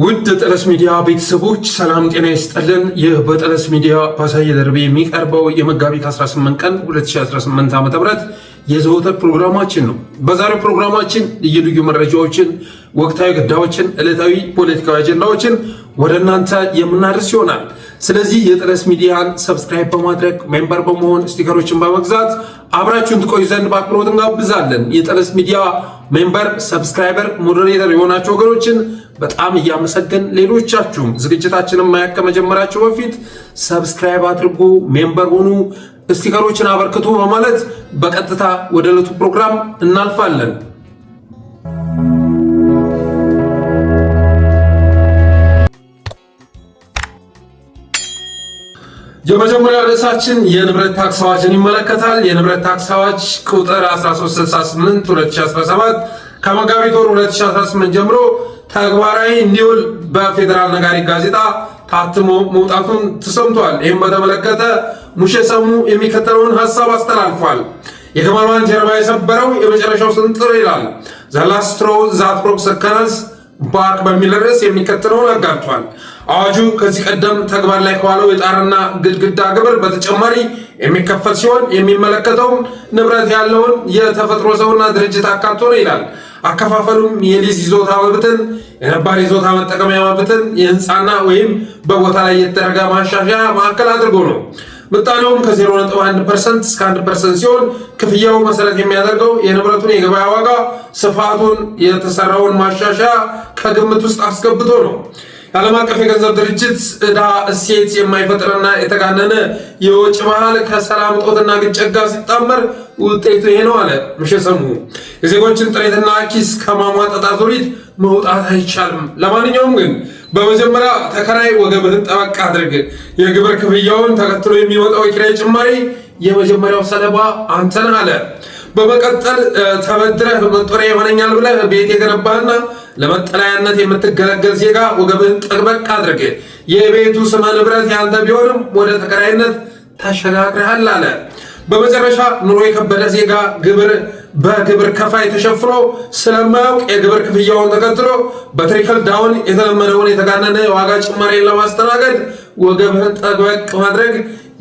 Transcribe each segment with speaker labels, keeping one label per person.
Speaker 1: ውድ ጠለስ ሚዲያ ቤተሰቦች ሰላም ጤና ይስጥልን። ይህ በጠለስ ሚዲያ ባሳየ ደርቤ የሚቀርበው የመጋቢት 18 ቀን 2018 ዓ.ም የዘወትር ፕሮግራማችን ነው። በዛሬው ፕሮግራማችን ልዩ ልዩ መረጃዎችን፣ ወቅታዊ ጉዳዮችን፣ ዕለታዊ ፖለቲካዊ አጀንዳዎችን ወደ እናንተ የምናደርስ ይሆናል። ስለዚህ የጠለስ ሚዲያን ሰብስክራይብ በማድረግ ሜምበር በመሆን ስቲከሮችን በመግዛት አብራችሁን ትቆዩ ዘንድ በአክብሮት እንጋብዛለን። የጠለስ ሚዲያ ሜምበር፣ ሰብስክራይበር፣ ሞዴሬተር የሆናችሁ ወገኖችን በጣም እያመሰገን ሌሎቻችሁም ዝግጅታችንን ማየት ከመጀመራችሁ በፊት ሰብስክራይብ አድርጉ፣ ሜምበር ሁኑ፣ ስቲከሮችን አበርክቱ በማለት በቀጥታ ወደ ዕለቱ ፕሮግራም እናልፋለን። የመጀመሪያ ርዕሳችን የንብረት ታክስ አዋጅን ይመለከታል። የንብረት ታክስ አዋጅ ቁጥር 1368 2017 ከመጋቢት ወር 2018 ጀምሮ ተግባራዊ እንዲውል በፌዴራል ነጋሪት ጋዜጣ ታትሞ መውጣቱን ተሰምቷል። ይህም በተመለከተ ሙሼ ሰሙ የሚከተለውን ሐሳብ አስተላልፏል። የግመሏን ጀርባ የሰበረው የመጨረሻው ስንጥር ይላል። ዘ ላስት ስትሮው ዛት ብሮክ ዘ ካመልስ ባክ በሚል ርዕስ የሚከተለውን አጋርቷል። አዋጁ ከዚህ ቀደም ተግባር ላይ ከዋለው የጣራና ግድግዳ ግብር በተጨማሪ የሚከፈል ሲሆን የሚመለከተውም ንብረት ያለውን የተፈጥሮ ሰውና ድርጅት አካቶ ነው ይላል። አከፋፈሉም የሊዝ ይዞታ መብትን፣ የነባር ይዞታ መጠቀሚያ መብትን፣ የህንፃና ወይም በቦታ ላይ የተደረገ ማሻሻያ ማዕከል አድርጎ ነው። ምጣኔውም ከ0.1% እስከ 1% ሲሆን ክፍያው መሰረት የሚያደርገው የንብረቱን የገበያ ዋጋ፣ ስፋቱን፣ የተሰራውን ማሻሻያ ከግምት ውስጥ አስገብቶ ነው። የዓለም አቀፍ የገንዘብ ድርጅት ዕዳ እሴት የማይፈጥርና የተጋነነ የውጭ ባህል ከሰላም እጦትና ግጭት ጋር ሲጣመር ውጤቱ ይሄ ነው አለ ሙሼ ሰሙ። የዜጎችን ጥሬትና ኪስ ከማሟጠጥ አዙሪት መውጣት አይቻልም። ለማንኛውም ግን በመጀመሪያ ተከራይ ወገብህን ጠበቅ አድርግ። የግብር ክፍያውን ተከትሎ የሚወጣው የኪራይ ጭማሪ የመጀመሪያው ሰለባ አንተ ነህ አለ። በመቀጠል ተበድረህ መጦሪያ ይሆነኛል ብለህ ቤት የገነባህና ለመጠለያነት የምትገለገል ዜጋ ወገብህን ጠበቅ አድርግ። የቤቱ ስመ ንብረት ያንተ ቢሆንም ወደ ተከራይነት ተሸጋግረሃል አለ። በመጨረሻ ኑሮ የከበደ ዜጋ ግብር በግብር ከፋይ ተሸፍኖ ስለማያውቅ የግብር ክፍያውን ተከትሎ በትሪክል ዳውን የተለመደውን የተጋነነ የዋጋ ጭማሪን ለማስተናገድ ወገብህን ጠበቅ ማድረግ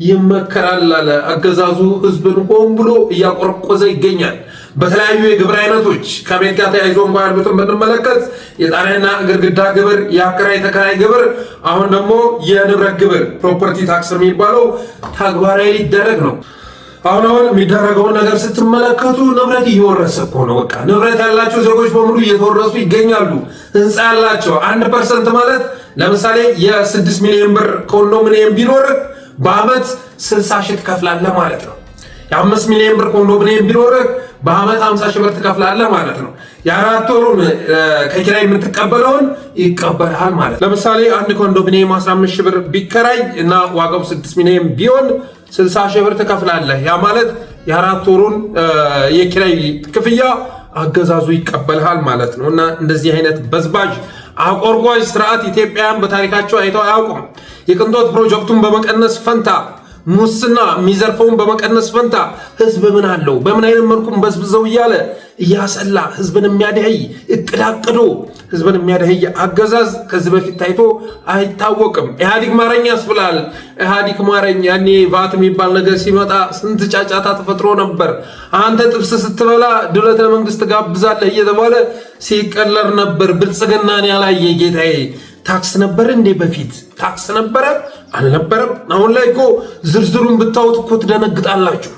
Speaker 1: ይመከራል አለ። አገዛዙ ህዝብን ሆን ብሎ እያቆረቆዘ ይገኛል። በተለያዩ የግብር አይነቶች ከቤት ጋር ተያይዞ እንኳ ያሉትን ብንመለከት የጣሪያና ግድግዳ ግብር፣ የአከራይ ተከራይ ግብር፣ አሁን ደግሞ የንብረት ግብር ፕሮፐርቲ ታክስ የሚባለው ተግባራዊ ሊደረግ ነው። አሁን የሚደረገውን ነገር ስትመለከቱ ንብረት እየወረሰ እኮ ነው። በቃ ንብረት ያላቸው ዜጎች በሙሉ እየተወረሱ ይገኛሉ። ህንፃ ያላቸው 1% ማለት ለምሳሌ የ6 ሚሊዮን ብር ኮንዶሚኒየም ቢኖር በአመት 60 ሺህ ትከፍላለህ ማለት ነው። የ5 ሚሊዮን ብር ኮንዶሚኒየም ቢኖር በአመት 50 ሺህ ብር ትከፍላለህ ማለት ነው። የአራት ወሩን ከኪራይ የምትቀበለውን ይቀበልሃል ማለት ነው። ለምሳሌ አንድ ኮንዶሚኒየም 15 ሺህ ብር ቢከራይ እና ዋጋው 6 ሚሊዮን ቢሆን 60 ሺህ ብር ትከፍላለህ። ያ ማለት የአራት ወሩን የኪራይ ክፍያ አገዛዙ ይቀበልሃል ማለት ነው። እና እንደዚህ አይነት በዝባዥ አቆርቋዥ ስርዓት ኢትዮጵያውያን በታሪካቸው አይተው አያውቁም። የቅንጦት ፕሮጀክቱን በመቀነስ ፈንታ ሙስና የሚዘርፈውን በመቀነስ ፈንታ ህዝብ ምን አለው በምን አይነት መልኩም በዝብዘው እያለ እያሰላ ህዝብን የሚያደህይ እቅድ አቅዶ ህዝብን የሚያደህይ አገዛዝ ከዚህ በፊት ታይቶ አይታወቅም። ኢህአዲግ ማረኝ ያስብላል። ኢህአዲግ ማረኝ ያኔ ቫት የሚባል ነገር ሲመጣ ስንት ጫጫታ ተፈጥሮ ነበር። አንተ ጥብስ ስትበላ ድለት ለመንግስት ጋብዛለህ እየተባለ ሲቀለር ነበር። ብልጽግናን ያላየ ጌታዬ ታክስ ነበር እንዴ? በፊት ታክስ ነበረ አልነበረም? አሁን ላይ እኮ ዝርዝሩን ብታዩት እኮ ትደነግጣላችሁ።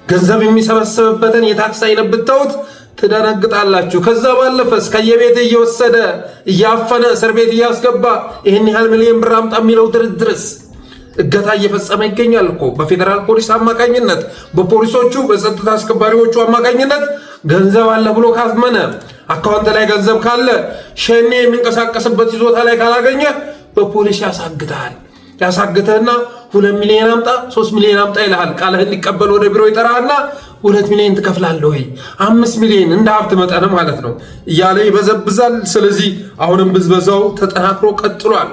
Speaker 1: ገንዘብ የሚሰበሰብበትን የታክስ አይነት ብታዩት ትደነግጣላችሁ። ከዛ ባለፈስ ከየቤት እየወሰደ እያፈነ እስር ቤት እያስገባ ይህን ያህል ሚሊዮን ብር አምጣ የሚለው ድርድርስ እገታ እየፈጸመ ይገኛል እኮ በፌዴራል ፖሊስ አማካኝነት፣ በፖሊሶቹ በጸጥታ አስከባሪዎቹ አማካኝነት። ገንዘብ አለ ብሎ ካመነ አካውንት ላይ ገንዘብ ካለ ሸኔ የሚንቀሳቀስበት ይዞታ ላይ ካላገኘ በፖሊስ ያሳግታል። ያሳግተህና 2 ሚሊዮን አምጣ 3 ሚሊዮን አምጣ ይልሃል። ቃልህን ሊቀበል ወደ ቢሮ ይጠራህና 2 ሚሊዮን ትከፍላለህ ወይ 5 ሚሊዮን እንደ ሀብት መጠን ማለት ነው እያለ ይበዘብዛል። ስለዚህ አሁንም ብዝበዛው ተጠናክሮ ቀጥሏል።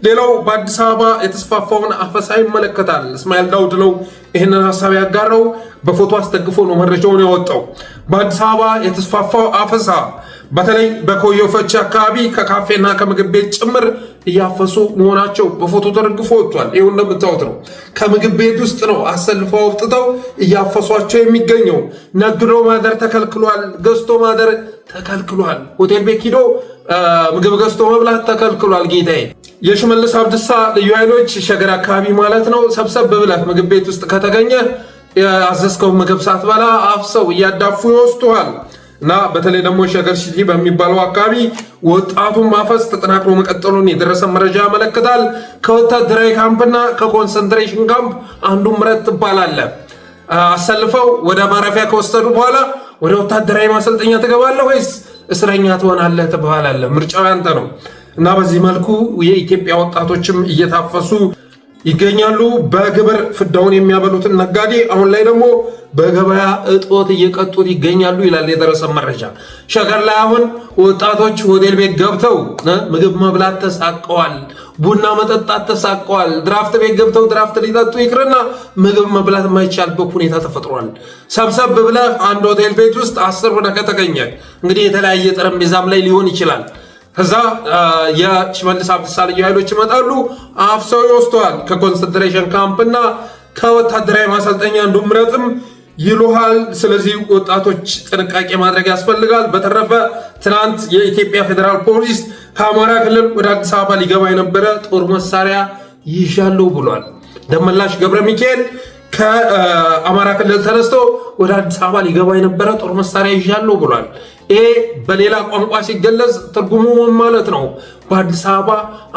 Speaker 1: ሌላው በአዲስ አበባ የተስፋፋውን አፈሳ ይመለከታል። እስማኤል ዳውድ ነው ይህንን ሀሳብ ያጋራው። በፎቶ አስደግፎ ነው መረጃውን ያወጣው። በአዲስ አበባ የተስፋፋው አፈሳ በተለይ በኮዮ ፈቼ አካባቢ ከካፌና ከምግብ ቤት ጭምር እያፈሱ መሆናቸው በፎቶ ተደግፎ ወጥቷል። ይኸው እንደምታዩት ነው። ከምግብ ቤት ውስጥ ነው አሰልፈው አውጥተው እያፈሷቸው የሚገኘው። ነግዶ ማደር ተከልክሏል። ገዝቶ ማደር ተከልክሏል። ሆቴል ቤት ሂዶ ምግብ ገዝቶ መብላት ተከልክሏል። ጌታዬ የሽመልስ አብዲሳ ልዩ ኃይሎች ሸገር አካባቢ ማለት ነው ሰብሰብ ብለህ ምግብ ቤት ውስጥ ከተገኘ ያዘዝከው ምግብ ሳትበላ አፍሰው እያዳፉ ይወስዱሃል። እና በተለይ ደግሞ ሸገር ሲቲ በሚባለው አካባቢ ወጣቱን ማፈስ ተጠናክሮ መቀጠሉን የደረሰ መረጃ ያመለክታል። ከወታደራዊ ካምፕና ከኮንሰንትሬሽን ካምፕ አንዱ ምረት ትባላለህ። አሰልፈው ወደ ማረፊያ ከወሰዱ በኋላ ወደ ወታደራዊ ማሰልጠኛ ትገባለህ ወይስ እስረኛ ትሆናለህ ትባላለህ። ምርጫው ያንተ ነው። እና በዚህ መልኩ የኢትዮጵያ ወጣቶችም እየታፈሱ ይገኛሉ። በግብር ፍዳውን የሚያበሉትን ነጋዴ አሁን ላይ ደግሞ በገበያ እጦት እየቀጡት ይገኛሉ ይላል የደረሰ መረጃ። ሸገር ላይ አሁን ወጣቶች ሆቴል ቤት ገብተው ምግብ መብላት ተሳቀዋል፣ ቡና መጠጣት ተሳቀዋል። ድራፍት ቤት ገብተው ድራፍት ሊጠጡ ይቅርና ምግብ መብላት የማይቻልበት ሁኔታ ተፈጥሯል። ሰብሰብ ብለህ አንድ ሆቴል ቤት ውስጥ 10 ሆነ ከተገኘ እንግዲህ የተለያየ ጠረጴዛም ላይ ሊሆን ይችላል። ከዛ የሽመልስ አብዲሳ ልዩ ኃይሎች ይመጣሉ፣ አፍሰው ይወስደዋል። ከኮንሰንትሬሽን ካምፕና ከወታደራዊ ማሰልጠኛ እንዱምረጥም ይሉሃል። ስለዚህ ወጣቶች ጥንቃቄ ማድረግ ያስፈልጋል። በተረፈ ትናንት የኢትዮጵያ ፌዴራል ፖሊስ ከአማራ ክልል ወደ አዲስ አበባ ሊገባ የነበረ ጦር መሳሪያ ይዣለሁ ብሏል። ደመላሽ ገብረ ሚካኤል ከአማራ ክልል ተነስቶ ወደ አዲስ አበባ ሊገባ የነበረ ጦር መሳሪያ ይዣለሁ ብሏል። ይሄ በሌላ ቋንቋ ሲገለጽ ትርጉሙ ምን ማለት ነው? በአዲስ አበባ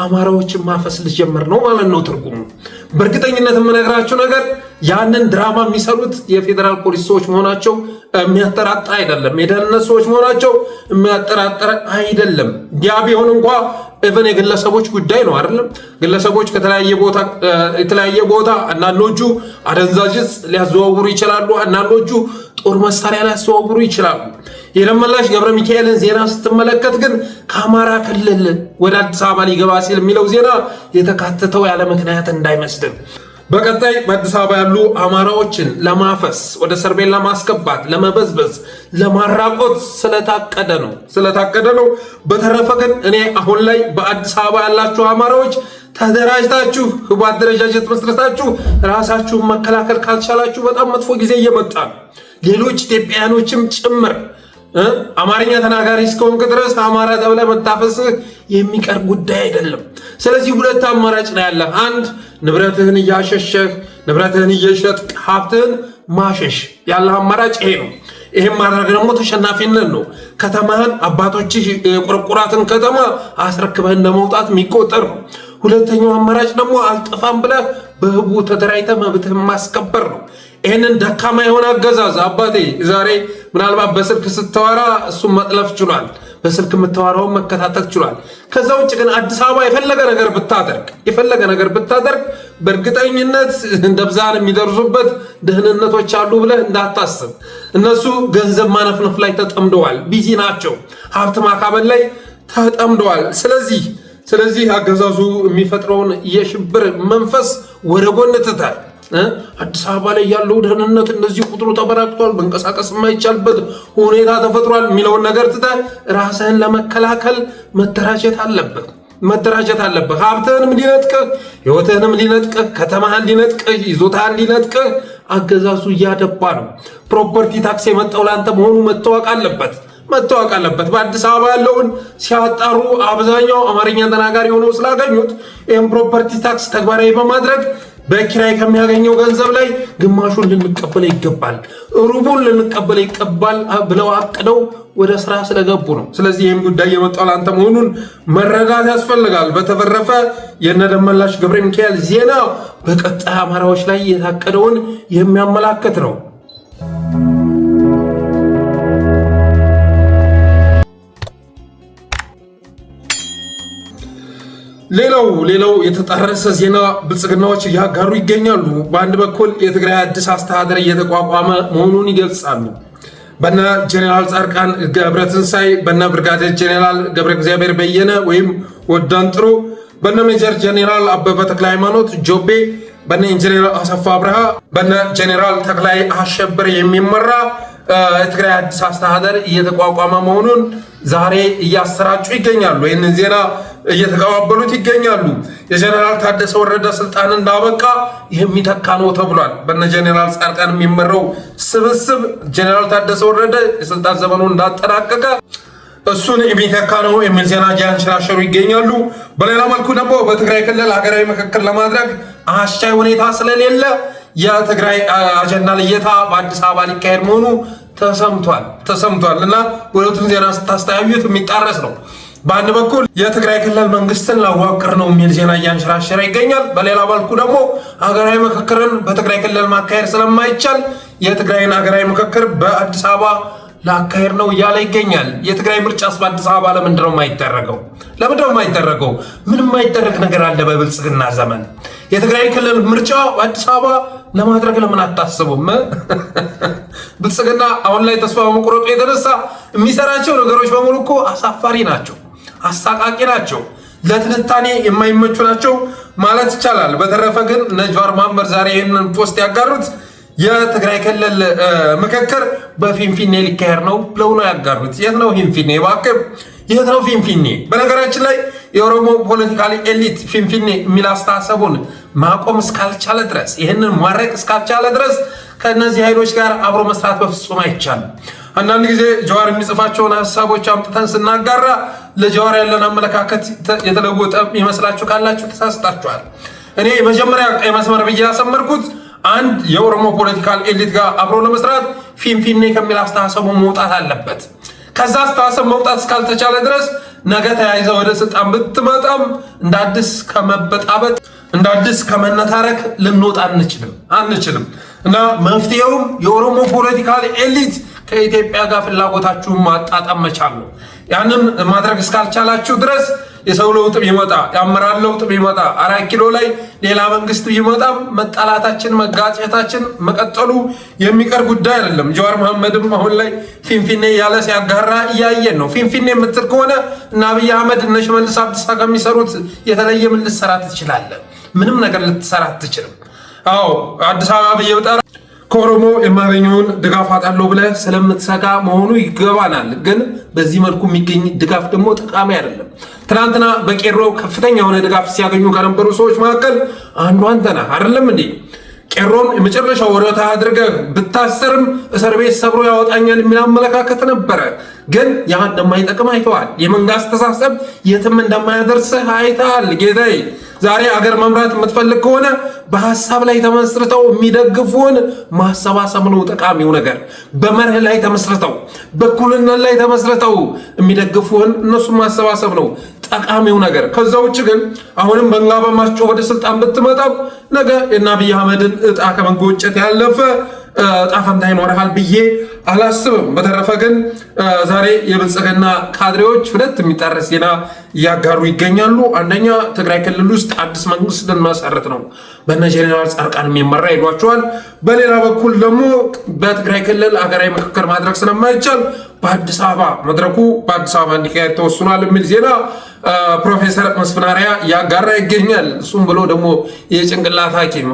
Speaker 1: አማራዎችን ማፈስ ልጀምር ነው ማለት ነው ትርጉሙ። በእርግጠኝነት የምነግራችሁ ነገር ያንን ድራማ የሚሰሩት የፌዴራል ፖሊስ ሰዎች መሆናቸው የሚያጠራጥር አይደለም። የደህንነት ሰዎች መሆናቸው የሚያጠራጥር አይደለም። ያ ቢሆን እንኳ ኢቨን የግለሰቦች ጉዳይ ነው አይደለም። ግለሰቦች የተለያየ ቦታ አንዳንዶቹ አደንዛዥ ዕፅ ሊያዘዋውሩ ይችላሉ፣ አንዳንዶቹ ጦር መሳሪያ ሊያዘዋውሩ ይችላሉ። የደመላሽ ገብረ ሚካኤልን ዜና ስትመለከት ግን ከአማራ ክልል ወደ አዲስ አበባ ሊገባ ሲል የሚለው ዜና የተካተተው ያለ ምክንያት እንዳይመስልን። በቀጣይ በአዲስ አበባ ያሉ አማራዎችን ለማፈስ ወደ እስር ቤት ለማስገባት፣ ለመበዝበዝ፣ ለማራቆት ስለታቀደ ነው። በተረፈ ግን እኔ አሁን ላይ በአዲስ አበባ ያላችሁ አማራዎች ተደራጅታችሁ በአደረጃጀት መስረታችሁ ራሳችሁን መከላከል ካልቻላችሁ በጣም መጥፎ ጊዜ እየመጣ ነው። ሌሎች ኢትዮጵያውያኖችም ጭምር አማርኛ ተናጋሪ እስከሆንክ ድረስ አማራ ተብለህ መታፈስህ የሚቀር ጉዳይ አይደለም። ስለዚህ ሁለት አማራጭ ነው ያለህ። አንድ ንብረትህን እያሸሸህ ንብረትህን እየሸጥክ ሀብትህን ማሸሽ ያለህ አማራጭ ይሄ ነው። ይሄን ማድረግ ደግሞ ተሸናፊነት ነው። ከተማህን አባቶችህ የቆረቆራትን ከተማ አስረክበህ እንደመውጣት የሚቆጠር ነው። ሁለተኛው አማራጭ ደግሞ አልጠፋም ብለህ በህቡ ተደራጅተህ መብትህን ማስከበር ነው። ይህንን ደካማ የሆነ አገዛዝ አባቴ ዛሬ ምናልባት በስልክ ስትወራ እሱም መጥለፍ ችሏል። በስልክ የምታወራውን መከታተል ችሏል። ከዛ ውጭ ግን አዲስ አበባ የፈለገ ነገር ብታደርግ በእርግጠኝነት እንደ ብዛን የሚደርሱበት ደህንነቶች አሉ ብለህ እንዳታስብ። እነሱ ገንዘብ ማነፍነፍ ላይ ተጠምደዋል። ቢዚ ናቸው። ሀብት ማካበል ላይ ተጠምደዋል። ስለዚህ አገዛዙ የሚፈጥረውን የሽብር መንፈስ ወደ ጎን ትተህ አዲስ አበባ ላይ ያለው ደህንነት እንደዚህ ቁጥሩ ተበራክቷል፣ መንቀሳቀስ የማይቻልበት ሁኔታ ተፈጥሯል የሚለውን ነገር ትተህ ራስህን ለመከላከል መደራጀት አለብህ። ሀብትህንም ሊነጥቅህ፣ ህይወትህንም ሊነጥቅህ፣ ከተማህን ሊነጥቅህ፣ ይዞታህን ሊነጥቅህ አገዛዙ እያደባ ነው። ፕሮፐርቲ ታክስ የመጣው ለአንተ መሆኑ መታወቅ አለበት። በአዲስ አበባ ያለውን ሲያጣሩ አብዛኛው አማርኛ ተናጋሪ ሆነው ስላገኙት ይህም ፕሮፐርቲ ታክስ ተግባራዊ በማድረግ በኪራይ ከሚያገኘው ገንዘብ ላይ ግማሹን ልንቀበል ይገባል፣ ሩቡን ልንቀበል ይገባል ብለው አቅደው ወደ ስራ ስለገቡ ነው። ስለዚህ ይህም ጉዳይ የመጣው ለአንተ መሆኑን መረዳት ያስፈልጋል። በተረፈ የነደመላሽ ገብረ ሚካኤል ዜና በቀጣይ አማራዎች ላይ የታቀደውን የሚያመላክት ነው። ሌላው የተጣረሰ ዜና ብልጽግናዎች እያጋሩ ይገኛሉ። በአንድ በኩል የትግራይ አዲስ አስተዳደር እየተቋቋመ መሆኑን ይገልጻሉ። በነ ጄኔራል ጻድቃን ገብረትንሳኤ፣ በነ ብርጋዴር ጄኔራል ገብረ እግዚአብሔር በየነ ወይም ወዳን ጥሩ፣ በነ ሜጀር ጄኔራል አበበ ተክለ ሃይማኖት ጆቤ፣ በነ ኢንጂነር አሰፋ አብርሃ፣ በነ ጄኔራል ተክላይ አሸብር የሚመራ የትግራይ አዲስ አስተዳደር እየተቋቋመ መሆኑን ዛሬ እያሰራጩ ይገኛሉ። ይህንን ዜና እየተቀባበሉት ይገኛሉ። የጀነራል ታደሰ ወረደ ስልጣን እንዳበቃ የሚተካ ነው ተብሏል። በነ ጀነራል ጻድቃን የሚመራው ስብስብ ጀነራል ታደሰ ወረደ የስልጣን ዘመኑን እንዳጠናቀቀ እሱን የሚተካ ነው የሚል ዜና እያንሸራሸሩ ይገኛሉ። በሌላ መልኩ ደግሞ በትግራይ ክልል ሀገራዊ ምክክር ለማድረግ አስቻይ ሁኔታ ስለሌለ የትግራይ አጀንዳ ልየታ በአዲስ አበባ ሊካሄድ መሆኑ ተሰምቷል እና ሁለቱም ዜና ስታስተያዩት የሚጣረስ ነው። በአንድ በኩል የትግራይ ክልል መንግስትን ላዋቅር ነው የሚል ዜና እያንሸራሸረ ይገኛል። በሌላ መልኩ ደግሞ ሀገራዊ ምክክርን በትግራይ ክልል ማካሄድ ስለማይቻል የትግራይን ሀገራዊ ምክክር በአዲስ አበባ ላካሄድ ነው እያለ ይገኛል። የትግራይ ምርጫስ በአዲስ አበባ ለምንድነው የማይደረገው? ምንም የማይደረግ ነገር አለ በብልጽግና ዘመን? የትግራይ ክልል ምርጫ በአዲስ አበባ ለማድረግ ለምን አታስቡም? ብልጽግና አሁን ላይ ተስፋ በመቁረጡ የተነሳ የሚሰራቸው ነገሮች በሙሉ እኮ አሳፋሪ ናቸው፣ አሳቃቂ ናቸው፣ ለትንታኔ የማይመቹ ናቸው ማለት ይቻላል። በተረፈ ግን እነ ጃዋር መሐመድ ዛሬ ይህንን ፖስት ያጋሩት የትግራይ ክልል ምክክር በፊንፊኔ ሊካሄድ ነው ብለው ነው ያጋሩት። የት ነው ፊንፊኔ? እባክህ የት ነው ፊንፊኔ? በነገራችን ላይ የኦሮሞ ፖለቲካል ኤሊት ፊንፊኔ የሚል አስተሳሰቡን ማቆም እስካልቻለ ድረስ ይህንን ማድረግ እስካልቻለ ድረስ ከእነዚህ ኃይሎች ጋር አብሮ መስራት በፍጹም አይቻልም። አንዳንድ ጊዜ ጀዋር የሚጽፋቸውን ሀሳቦች አምጥተን ስናጋራ ለጀዋር ያለን አመለካከት የተለወጠ ይመስላችሁ ካላችሁ ተሳስታችኋል። እኔ መጀመሪያ ቀይ መስመር ብዬ ያሰመርኩት አንድ የኦሮሞ ፖለቲካል ኤሊት ጋር አብሮ ለመስራት ፊንፊኔ ከሚል አስተሳሰቡ መውጣት አለበት። ከዛ አስተሳሰብ መውጣት እስካልተቻለ ድረስ ነገ ተያይዘ ወደ ስልጣን ብትመጣም እንደ አዲስ ከመበጣበጥ እንደ አዲስ ከመነታረክ ልንወጣ አንችልም እና መፍትሄውም የኦሮሞ ፖለቲካል ኤሊት ከኢትዮጵያ ጋር ፍላጎታችሁን ማጣጣም መቻል ነው። ያንን ማድረግ እስካልቻላችሁ ድረስ የሰው ለውጥ ቢመጣ የአመራር ለውጥ ቢመጣ 4 ኪሎ ላይ ሌላ መንግስት ቢመጣም መጣላታችን መጋጨታችን መቀጠሉ የሚቀር ጉዳይ አይደለም። ጃዋር መሐመድም አሁን ላይ ፊንፊኔ ያለ ሲያጋራ እያየን ነው። ፊንፊኔ የምትል ከሆነ እና አብይ አህመድ እነ ሽመልስ አብዲሳ ከሚሰሩት የተለየ ምን ልትሰራ ትችላለህ? ምንም ነገር ልትሰራ አትችልም። አዎ አዲስ አበባ ብየውጣ ከኦሮሞ የማገኘውን ድጋፍ አጣለው ብለህ ስለምትሰጋ መሆኑ ይገባናል። ግን በዚህ መልኩ የሚገኝ ድጋፍ ደግሞ ጠቃሚ አይደለም። ትናንትና በቄሮ ከፍተኛ የሆነ ድጋፍ ሲያገኙ ከነበሩ ሰዎች መካከል አንዱ አንተ ነህ አይደለም እንዴ? ቄሮን የመጨረሻ ወረታ አድርገህ ብታሰርም እስር ቤት ሰብሮ ያወጣኛል የሚል አመለካከት ነበረ። ግን ያ እንደማይጠቅም አይተዋል። የመንጋ አስተሳሰብ የትም እንደማያደርስህ አይተሃል ጌታዬ። ዛሬ አገር መምራት የምትፈልግ ከሆነ በሐሳብ ላይ ተመስርተው የሚደግፉን ማሰባሰብ ነው ጠቃሚው ነገር። በመርህ ላይ ተመስርተው በእኩልነት ላይ ተመስርተው የሚደግፉን እነሱ ማሰባሰብ ነው ጠቃሚው ነገር። ከዛ ውጭ ግን አሁንም በእንጋ በማስጮህ ወደ ስልጣን ብትመጣም ነገ የእነ አብይ አህመድን እጣ ከመጎጨት ያለፈ ጣፈንታ ይኖርሃል ብዬ አላስብም። በተረፈ ግን ዛሬ የብልጽግና ካድሬዎች ሁለት የሚጣረስ ዜና እያጋሩ ይገኛሉ። አንደኛ ትግራይ ክልል ውስጥ አዲስ መንግስት ልንመሰርት ነው በነ ጄኔራል ጻድቃን የሚመራ ይሏቸዋል። በሌላ በኩል ደግሞ በትግራይ ክልል ሀገራዊ ምክክር ማድረግ ስለማይቻል በአዲስ አበባ መድረኩ በአዲስ አበባ እንዲካሄድ ተወስኗል የሚል ዜና ፕሮፌሰር መስፍን አርአያ እያጋራ ይገኛል። እሱም ብሎ ደግሞ የጭንቅላት ሐኪም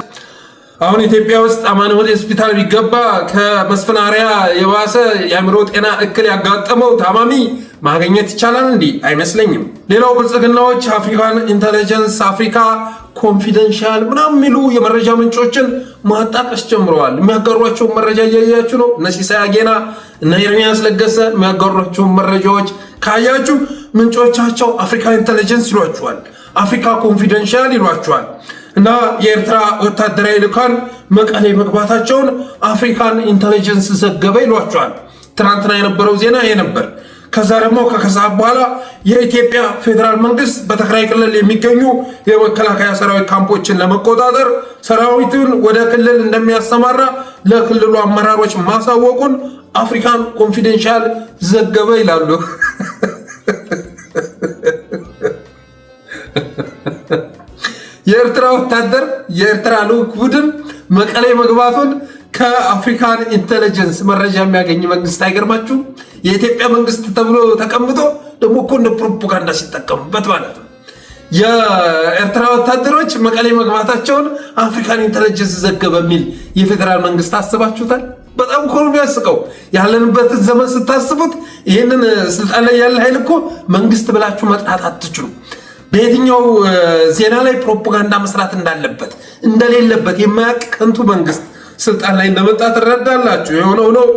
Speaker 1: አሁን ኢትዮጵያ ውስጥ አማኑኤል ሆስፒታል ቢገባ ከመስፍን አርአያ የባሰ የአእምሮ ጤና እክል ያጋጠመው ታማሚ ማግኘት ይቻላል? እንዲህ አይመስለኝም። ሌላው ብልጽግናዎች አፍሪካን ኢንተለጀንስ፣ አፍሪካ ኮንፊደንሻል ምናምን የሚሉ የመረጃ ምንጮችን ማጣቀስ ጀምረዋል። የሚያጋሯቸውን መረጃ እያያችሁ ነው። እነ ሲሳይ አጌና እነ ኤርሚያስ ለገሰ የሚያጋሯቸውን መረጃዎች ካያችሁ ምንጮቻቸው አፍሪካ ኢንተለጀንስ ይሏቸዋል፣ አፍሪካ ኮንፊደንሻል ይሏቸዋል። እና የኤርትራ ወታደራዊ ልኡካን መቀሌ መግባታቸውን አፍሪካን ኢንተለጀንስ ዘገበ ይሏቸዋል። ትናንትና የነበረው ዜና ይሄ ነበር። ከዛ ደግሞ ከከሰዓት በኋላ የኢትዮጵያ ፌዴራል መንግስት በትግራይ ክልል የሚገኙ የመከላከያ ሰራዊት ካምፖችን ለመቆጣጠር ሰራዊቱን ወደ ክልል እንደሚያሰማራ ለክልሉ አመራሮች ማሳወቁን አፍሪካን ኮንፊደንሻል ዘገበ ይላሉ። የኤርትራ ወታደር የኤርትራ ልዑክ ቡድን መቀሌ መግባቱን ከአፍሪካን ኢንተለጀንስ መረጃ የሚያገኝ መንግስት አይገርማችሁ? የኢትዮጵያ መንግስት ተብሎ ተቀምጦ ደግሞ እኮ እንደ ፕሮፓጋንዳ ሲጠቀሙበት ማለት ነው። የኤርትራ ወታደሮች መቀሌ መግባታቸውን አፍሪካን ኢንተለጀንስ ዘገበ የሚል የፌዴራል መንግስት አስባችሁታል? በጣም እኮ ነው የሚያስቀው። ያለንበትን ዘመን ስታስቡት ይህንን ስልጣን ላይ ያለ ኃይል እኮ መንግስት ብላችሁ መጥራት አትችሉም። በየትኛው ዜና ላይ ፕሮፓጋንዳ መስራት እንዳለበት እንደሌለበት የማያውቅ ከንቱ መንግስት ስልጣን ላይ እንደመጣ ትረዳላችሁ። የሆነው ነው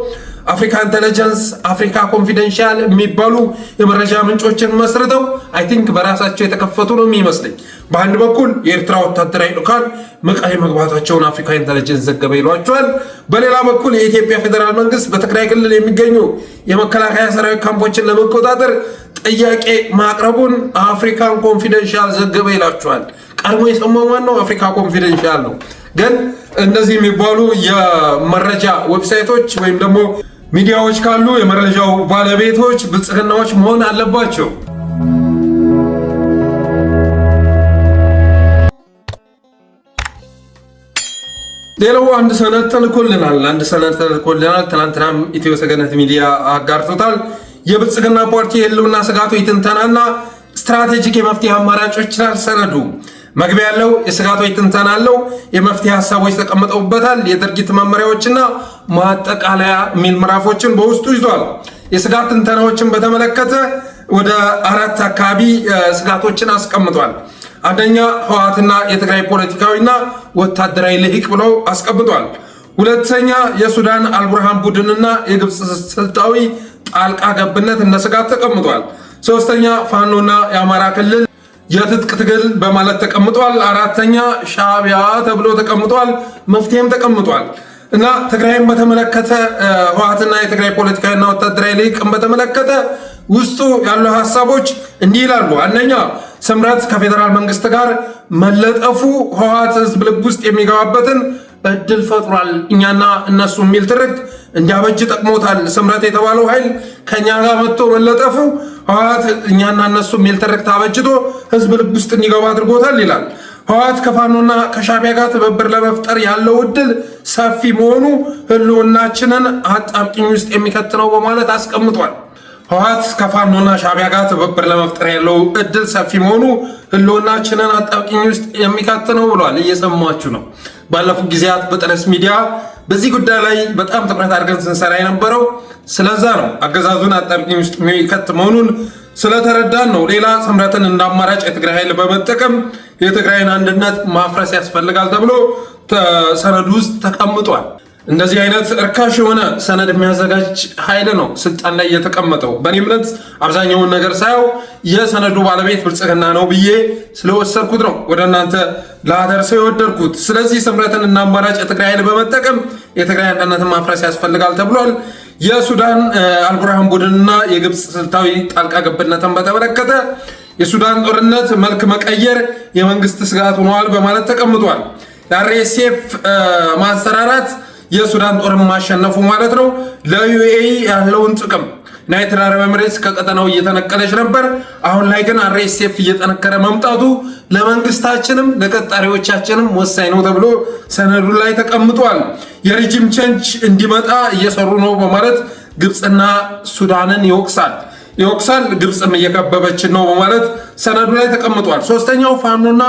Speaker 1: አፍሪካ ኢንተለጀንስ፣ አፍሪካ ኮንፊደንሻል የሚባሉ የመረጃ ምንጮችን መስርተው አይ ቲንክ በራሳቸው የተከፈቱ ነው የሚመስለኝ። በአንድ በኩል የኤርትራ ወታደራዊ ልዑካን መቀሌ መግባታቸውን አፍሪካ ኢንተለጀንስ ዘገበ ይሏቸዋል። በሌላ በኩል የኢትዮጵያ ፌዴራል መንግስት በትግራይ ክልል የሚገኙ የመከላከያ ሰራዊት ካምፖችን ለመቆጣጠር ጥያቄ ማቅረቡን አፍሪካን ኮንፊደንሻል ዘገበ ይላቸዋል። ቀድሞ የሰማው ማን ነው? አፍሪካ ኮንፊደንሻል ነው። ግን እነዚህ የሚባሉ የመረጃ ዌብሳይቶች ወይም ደግሞ ሚዲያዎች ካሉ የመረጃው ባለቤቶች ብልጽግናዎች መሆን አለባቸው። ሌላው አንድ ሰነድ ተልኮልናል። ትናንትናም ኢትዮ ሰገነት ሚዲያ አጋርቶታል። የብልጽግና ፓርቲ የህልውና ስጋቶች ትንተናና ስትራቴጂክ የመፍትሄ አማራጮች ይላል ሰነዱ። መግቢያ ያለው የስጋቶች ትንተና አለው። የመፍትሄ ሀሳቦች ተቀምጠውበታል። የድርጊት መመሪያዎችና ማጠቃለያ የሚል ምዕራፎችን በውስጡ ይዟል። የስጋት ትንተናዎችን በተመለከተ ወደ 4 አካባቢ ስጋቶችን አስቀምጧል። አንደኛ ህወሓትና የትግራይ ፖለቲካዊና ወታደራዊ ልሂቅ ብለው አስቀምጧል። ሁለተኛ የሱዳን አልቡርሃን ቡድንና የግብፅ ስልታዊ ጣልቃ ገብነት እንደ ስጋት ተቀምጧል። ሶስተኛ ፋኖና የአማራ ክልል የትጥቅ ትግል በማለት ተቀምጧል። አራተኛ ሻዕቢያ ተብሎ ተቀምጧል። መፍትሄም ተቀምጧል እና ትግራይን በተመለከተ ህወሓትና የትግራይ ፖለቲካዊና ወታደራዊ ልሂቅን በተመለከተ ውስጡ ያሉ ሀሳቦች እንዲህ ይላሉ። አንደኛ ስምረት ከፌዴራል መንግስት ጋር መለጠፉ ህወሓት ህዝብ ልብ ውስጥ የሚገባበትን እድል ፈጥሯል። እኛና እነሱ የሚል ትርክት እንዲያበጅ ጠቅሞታል። ስምረት የተባለው ኃይል ከኛ ጋር መጥቶ መለጠፉ ህወሓት እኛና እነሱ የሚል ትርክት አበጅቶ ህዝብ ልብ ውስጥ እንዲገባ አድርጎታል ይላል። ህወሓት ከፋኖና ከሻዕቢያ ጋር ትብብር ለመፍጠር ያለው እድል ሰፊ መሆኑ ህልውናችንን አጣብቂኝ ውስጥ የሚከት ነው በማለት አስቀምጧል። ህወሓት ከፋኖና ሻዕቢያ ጋር ትብብር ለመፍጠር ያለው እድል ሰፊ መሆኑ ህልውናችንን አጣብቂኝ ውስጥ የሚከት ነው ብሏል። እየሰማችሁ ነው። ባለፉት ጊዜያት በጠለስ ሚዲያ በዚህ ጉዳይ ላይ በጣም ትኩረት አድርገን ስንሰራ የነበረው ስለዛ ነው። አገዛዙን አጣብቂኝ ውስጥ የሚከት መሆኑን ስለተረዳን ነው። ሌላ ስምረትን እንደ አማራጭ የትግራይ ኃይል በመጠቀም የትግራይን አንድነት ማፍረስ ያስፈልጋል ተብሎ ሰነዱ ውስጥ ተቀምጧል። እንደዚህ አይነት እርካሽ የሆነ ሰነድ የሚያዘጋጅ ኃይል ነው ስልጣን ላይ የተቀመጠው። በእኔ እምነት አብዛኛውን ነገር ሳየው የሰነዱ ባለቤት ብልጽግና ነው ብዬ ስለወሰድኩት ነው ወደ እናንተ ላደርሰው የወደድኩት። ስለዚህ ስምረትን እና አማራጭ የትግራይ ኃይል በመጠቀም የትግራይ አንድነትን ማፍረስ ያስፈልጋል ተብሏል። የሱዳን አልቡርሃን ቡድንና የግብፅ ስልታዊ ጣልቃ ገብነትን በተመለከተ የሱዳን ጦርነት መልክ መቀየር የመንግስት ስጋት ሆኗል በማለት ተቀምጧል። የአርኤስኤፍ ማንሰራራት የሱዳን ጦር ማሸነፉ ማለት ነው ለዩኤኢ ያለውን ጥቅም ዩናይትድ አረብ ኤሚሬትስ ከቀጠናው እየተነቀለች ነበር። አሁን ላይ ግን አርኤስኤፍ እየጠነከረ መምጣቱ ለመንግስታችንም ለቀጣሪዎቻችንም ወሳኝ ነው ተብሎ ሰነዱ ላይ ተቀምጧል። የሪጅም ቼንጅ እንዲመጣ እየሰሩ ነው በማለት ግብፅና ሱዳንን ይወቅሳል። ግብፅም እየከበበችን ነው በማለት ሰነዱ ላይ ተቀምጧል። ሶስተኛው ፋኖና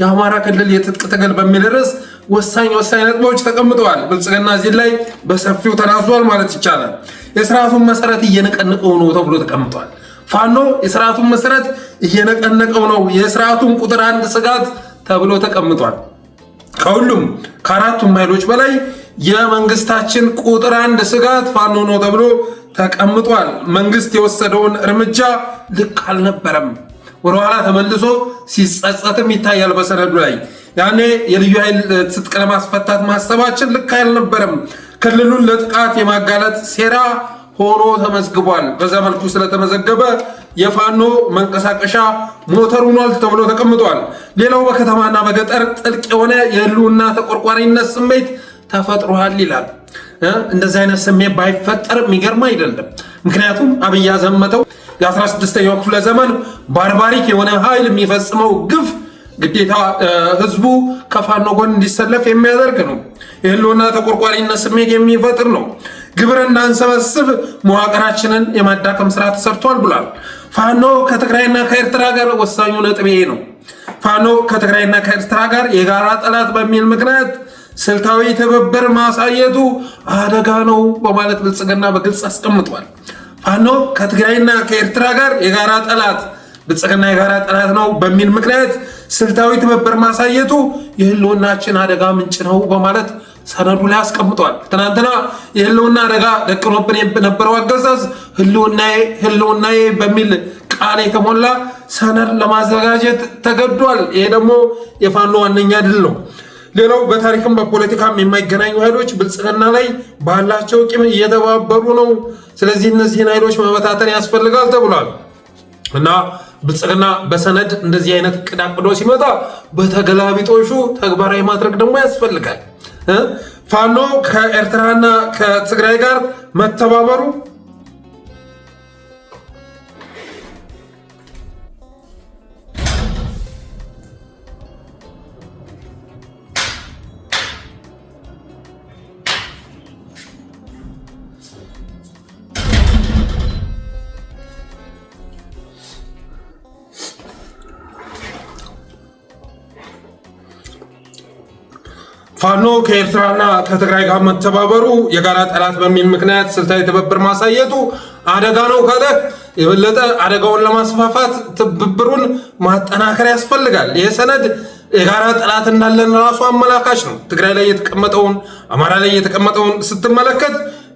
Speaker 1: የአማራ ክልል የትጥቅ ትግል በሚል ርዕስ ወሳኝ ነጥቦች ተቀምጠዋል። ብልጽግና እዚህ ላይ በሰፊው ተናዟል ማለት ይቻላል። የስርዓቱን መሰረት እየነቀነቀው ነው ተብሎ ተቀምጧል። ፋኖ የስርዓቱን መሰረት እየነቀነቀው ነው፣ የስርዓቱን ቁጥር 1 ስጋት ተብሎ ተቀምጧል። ከሁሉም ከአራቱም ኃይሎች በላይ የመንግስታችን ቁጥር 1 ስጋት ፋኖ ነው ተብሎ ተቀምጧል። መንግስት የወሰደውን እርምጃ ልክ አልነበረም፣ ወደኋላ ተመልሶ ሲጸጸትም ይታያል በሰነዱ ላይ። ያኔ የልዩ ኃይል ትጥቅ ለማስፈታት ማሰባችን ልክ አልነበረም፣ ክልሉን ለጥቃት የማጋለጥ ሴራ ሆኖ ተመዝግቧል። በዛ መልኩ ስለተመዘገበ የፋኖ መንቀሳቀሻ ሞተር ሆኗል ተብሎ ተቀምጧል። ሌላው በከተማና በገጠር ጥልቅ የሆነ የህልውና ተቆርቋሪነት ስሜት ተፈጥሯል ይላል። እንደዚህ አይነት ስሜት ባይፈጠር የሚገርም አይደለም። ምክንያቱም አብይ ያዘመተው የ16ኛው ክፍለ ዘመን ባርባሪክ የሆነ ኃይል የሚፈጽመው ግፍ ግዴታ ህዝቡ ከፋኖ ጎን እንዲሰለፍ የሚያደርግ ነው። የህልውና ተቆርቋሪነት ስሜት የሚፈጥር ነው። ግብር እንዳንሰበስብ መዋቅራችንን የማዳከም ስራ ተሰርቷል ብሏል። ፋኖ ከትግራይና ከኤርትራ ጋር ወሳኙ ነጥብ ይሄ ነው። ፋኖ ከትግራይና ከኤርትራ ጋር የጋራ ጠላት በሚል ምክንያት ስልታዊ ትብብር ማሳየቱ አደጋ ነው በማለት ብልጽግና በግልጽ አስቀምጧል። ፋኖ ከትግራይና ከኤርትራ ጋር የጋራ ጠላት ብልጽግና የጋራ ጠላት ነው በሚል ምክንያት ስልታዊ ትብብር ማሳየቱ የህልውናችን አደጋ ምንጭ ነው በማለት ሰነዱ ላይ አስቀምጧል። ትናንትና የህልውና አደጋ ደቅኖብን የነበረው አገዛዝ ህልውናዬ በሚል ቃል የተሞላ ሰነድ ለማዘጋጀት ተገዷል። ይሄ ደግሞ የፋኖ ዋነኛ ድል ነው። ሌላው በታሪክም በፖለቲካም የማይገናኙ ኃይሎች ብልጽግና ላይ ባላቸው ቂም እየተባበሩ ነው። ስለዚህ እነዚህን ኃይሎች መበታተን ያስፈልጋል ተብሏል እና ብልጽግና በሰነድ እንደዚህ አይነት እቅድ አቅዶ ሲመጣ በተገላቢጦሹ ተግባራዊ ማድረግ ደግሞ ያስፈልጋል። ፋኖ ከኤርትራና ከትግራይ ጋር መተባበሩ ፋኖ ከኤርትራና ከትግራይ ጋር መተባበሩ የጋራ ጠላት በሚል ምክንያት ስልታዊ ትብብር ማሳየቱ አደጋ ነው ካለ የበለጠ አደጋውን ለማስፋፋት ትብብሩን ማጠናከር ያስፈልጋል። ይህ ሰነድ የጋራ ጠላት እንዳለን ራሱ አመላካች ነው። ትግራይ ላይ የተቀመጠውን፣ አማራ ላይ የተቀመጠውን ስትመለከት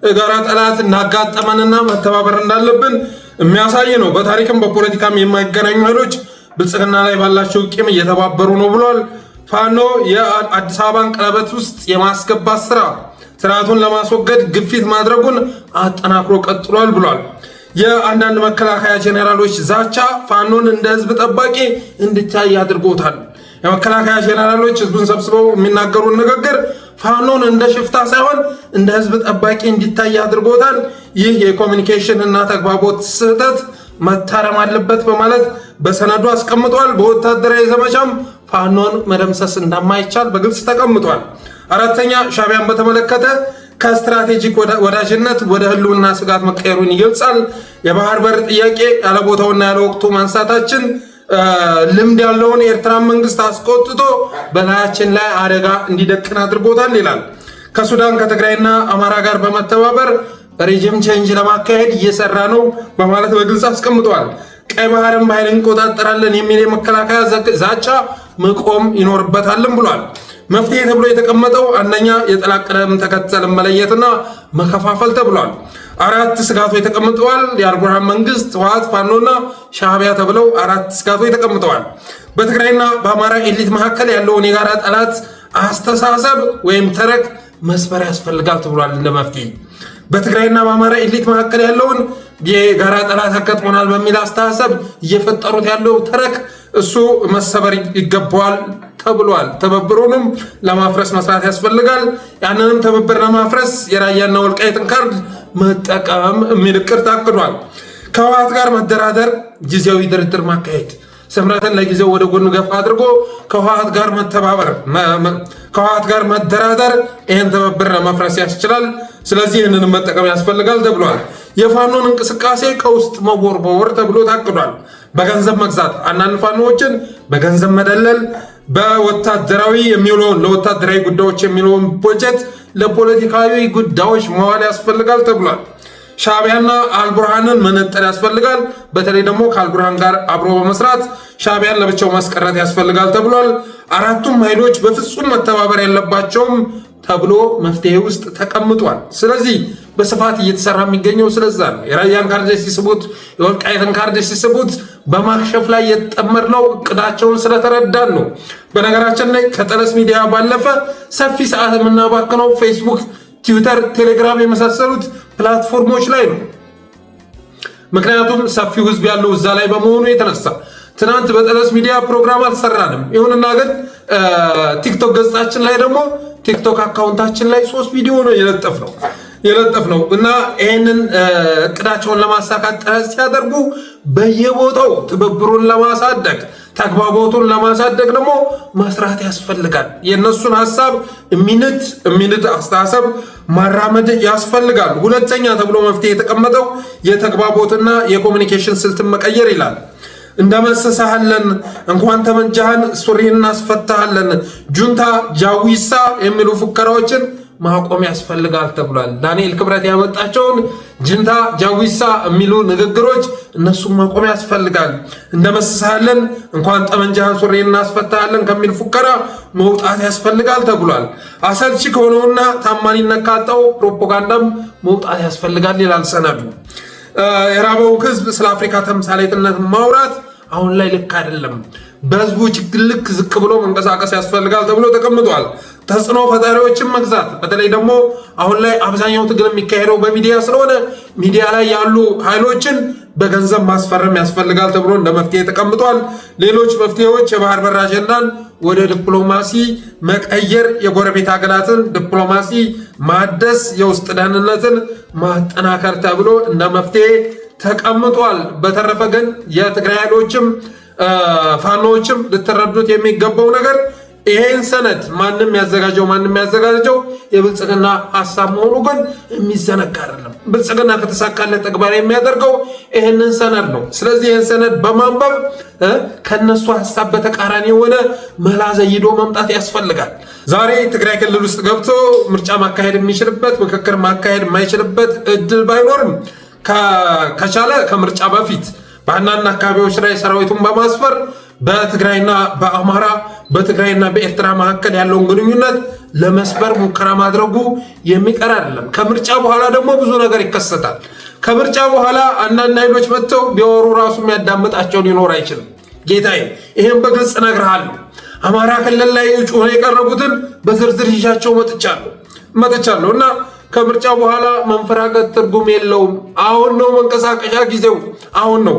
Speaker 1: የጋራ ጠላት እናጋጠመንና መተባበር እንዳለብን የሚያሳይ ነው። በታሪክም በፖለቲካም የማይገናኙ ኃይሎች ብልጽግና ላይ ባላቸው ቂም እየተባበሩ ነው ብሏል። ፋኖ የአዲስ አበባን ቀለበት ውስጥ የማስገባት ስርዓቱን ለማስወገድ ግፊት ማድረጉን አጠናክሮ ቀጥሏል ብሏል። የአንዳንድ መከላከያ ጄኔራሎች ዛቻ ፋኖን እንደ ህዝብ ጠባቂ እንዲታይ አድርጎታል። የመከላከያ ጄኔራሎች ህዝቡን ሰብስበው የሚናገሩን ንግግር ፋኖን እንደ ሽፍታ ሳይሆን እንደ ህዝብ ጠባቂ እንዲታይ አድርጎታል። ይህ የኮሚኒኬሽን እና ተግባቦት ስህተት መታረም አለበት በማለት በሰነዱ አስቀምጧል። በወታደራዊ ዘመቻም ፋኖን መደምሰስ እንደማይቻል በግልጽ ተቀምጧል። አራተኛ ሻዕቢያን በተመለከተ ከስትራቴጂክ ወዳጅነት ወደ ህልውና ስጋት መቀየሩን ይገልጻል። የባህር በር ጥያቄ ያለ ቦታውና ያለ ወቅቱ ማንሳታችን ልምድ ያለውን የኤርትራ መንግስት አስቆጥቶ በላያችን ላይ አደጋ እንዲደቅን አድርጎታል ይላል። ከሱዳን ከትግራይና አማራ ጋር በመተባበር ሬጅም ቼንጅ ለማካሄድ እየሰራ ነው በማለት በግልጽ አስቀምጧል። ቀይ ባህርን በኃይል እንቆጣጠራለን የሚል የመከላከያ ዛቻ መቆም ይኖርበታልም ብሏል። መፍትሄ ተብሎ የተቀመጠው አንደኛ የጠላት ቅደም ተከተልን መለየትና መከፋፈል ተብሏል። 4 ስጋቶች ተቀምጠዋል። የአልቡርሃን መንግስት፣ ህወሓት፣ ፋኖና ሻዕቢያ ተብለው 4 ስጋቶች ተቀምጠዋል። በትግራይና በአማራ ኤሊት መካከል ያለውን የጋራ ጠላት አስተሳሰብ ወይም ተረክ መስበር ያስፈልጋል ተብሏል። እንደ መፍትሄ በትግራይና በአማራ ኤሊት መካከል ያለውን የጋራ ጠላት አጋጥሞናል በሚል አስተሳሰብ እየፈጠሩት ያለው ተረክ እሱ መሰበር ይገባዋል ተብሏል። ትብብሩንም ለማፍረስ መስራት ያስፈልጋል። ያንንም ትብብር ለማፍረስ የራያና ወልቃይትን ካርድ መጠቀም የሚል እቅድ ታቅዷል። ከህወሓት ጋር መደራደር፣ ጊዜያዊ ድርድር ማካሄድ፣ ስምረትን ለጊዜው ወደ ጎን ገፋ አድርጎ ከህወሓት ጋር መደራደር ይህን ትብብር ለመፍረስ ያስችላል። ስለዚህ ይህንንም መጠቀም ያስፈልጋል ተብሏል። የፋኖን እንቅስቃሴ ከውስጥ መቦርቦር ተብሎ ታቅዷል። በገንዘብ መግዛት፣ አንዳንድ ፋኖዎችን በገንዘብ መደለል፣ በወታደራዊ የሚውለውን ለወታደራዊ ጉዳዮች የሚውለውን በጀት ለፖለቲካዊ ጉዳዮች መዋል ያስፈልጋል ተብሏል። ሻዕቢያና አልቡርሃንን መነጠል ያስፈልጋል። በተለይ ደግሞ ከአልቡርሃን ጋር አብሮ በመስራት ሻዕቢያን ለብቻው ማስቀረት ያስፈልጋል ተብሏል። አራቱም ኃይሎች በፍጹም መተባበር ያለባቸውም ተብሎ መፍትሄ ውስጥ ተቀምጧል። ስለዚህ በስፋት እየተሰራ የሚገኘው ስለዛ ነው። የራያን ካርድ ሲስቡት፣ የወልቃይትን ካርድ ሲስቡት በማክሸፍ ላይ የተጠመድነው እቅዳቸውን ስለተረዳን ነው። በነገራችን ላይ ከጠለስ ሚዲያ ባለፈ ሰፊ ሰዓት የምናባክነው ፌስቡክ፣ ትዊተር፣ ቴሌግራም የመሳሰሉት ፕላትፎርሞች ላይ ነው። ምክንያቱም ሰፊው ህዝብ ያለው እዛ ላይ በመሆኑ የተነሳ ትናንት በጠለስ ሚዲያ ፕሮግራም አልሰራንም። ይሁንና ግን ቲክቶክ ገጻችን ላይ ደግሞ ቲክቶክ አካውንታችን ላይ 3 ቪዲዮ ነው የለጠፍነው። የለጠፍነው እና ይህንን እቅዳቸውን ለማሳካት ጥረት ሲያደርጉ በየቦታው ትብብሩን ለማሳደግ ተግባቦቱን ለማሳደግ ደግሞ መስራት ያስፈልጋል። የነሱን ሐሳብ የሚንድ አስተሳሰብ ማራመድ ያስፈልጋል። ሁለተኛ ተብሎ መፍትሄ የተቀመጠው የተግባቦትና የኮሙኒኬሽን ስልትን መቀየር ይላል። እንደመሰሳለን እንኳን ተመንጃህን ሱሪህን እናስፈታሃለን ጁንታ ጃዊሳ የሚሉ ፉከራዎችን ማቆም ያስፈልጋል ተብሏል። ዳንኤል ክብረት ያመጣቸውን ጅንታ ጃዊሳ የሚሉ ንግግሮች እነሱም ማቆም ያስፈልጋል። እንደመስሳለን እንኳን ጠመንጃህን ሱሪህን እናስፈታሃለን ከሚል ፉከራ መውጣት ያስፈልጋል ተብሏል። አሰልቺ ከሆነውና ታማኒነት ካጣው ፕሮፓጋንዳም መውጣት ያስፈልጋል ይላል ሰነዱ። የራበው ህዝብ ስለ አፍሪካ ተምሳሌትነት ማውራት አሁን ላይ ልክ አይደለም። በህዝቡ ችግር ልክ ዝቅ ብሎ መንቀሳቀስ ያስፈልጋል ተብሎ ተቀምጧል። ተጽዕኖ ፈጣሪዎችን መግዛት፣ በተለይ ደግሞ አሁን ላይ አብዛኛው ትግል የሚካሄደው በሚዲያ ስለሆነ ሚዲያ ላይ ያሉ ኃይሎችን በገንዘብ ማስፈረም ያስፈልጋል ተብሎ እንደ መፍትሄ ተቀምጧል። ሌሎች መፍትሄዎች የባህር በር አጀንዳን ወደ ዲፕሎማሲ መቀየር፣ የጎረቤት ሀገራትን ዲፕሎማሲ ማደስ፣ የውስጥ ደህንነትን ማጠናከር ተብሎ እንደ መፍትሄ ተቀምጧል። በተረፈ ግን የትግራይ ኃይሎችም ፋኖዎችም ልትረዱት የሚገባው ነገር ይሄን ሰነድ ማንም ያዘጋጀው የብልጽግና ሐሳብ መሆኑ ግን የሚዘነጋ አይደለም። ብልጽግና ከተሳካለት ተግባራዊ የሚያደርገው ይሄንን ሰነድ ነው። ስለዚህ ይሄን ሰነድ በማንበብ ከነሱ ሐሳብ በተቃራኒ የሆነ መላ ዘይዶ መምጣት ያስፈልጋል። ዛሬ ትግራይ ክልል ውስጥ ገብቶ ምርጫ ማካሄድ የሚችልበት ምክክር ማካሄድ የማይችልበት እድል ባይኖርም ከቻለ ከምርጫ በፊት በአንዳንድ አካባቢዎች ላይ ሰራዊቱን በማስፈር በትግራይና በአማራ በትግራይና በኤርትራ መካከል ያለውን ግንኙነት ለመስበር ሙከራ ማድረጉ የሚቀር አይደለም። ከምርጫ በኋላ ደግሞ ብዙ ነገር ይከሰታል። ከምርጫ በኋላ አንዳንድ ኃይሎች መጥተው ቢወሩ ራሱ የሚያዳምጣቸው ሊኖር አይችልም። ጌታዬ ይሄን በግልጽ እነግርሃለሁ። አማራ ክልል ላይ እጩ ሆነው የቀረቡትን በዝርዝር ይዣቸው መጥቻለሁ እና ከምርጫ በኋላ መንፈራገጥ ትርጉም የለውም። አሁን ነው መንቀሳቀሻ ጊዜው፣ አሁን ነው።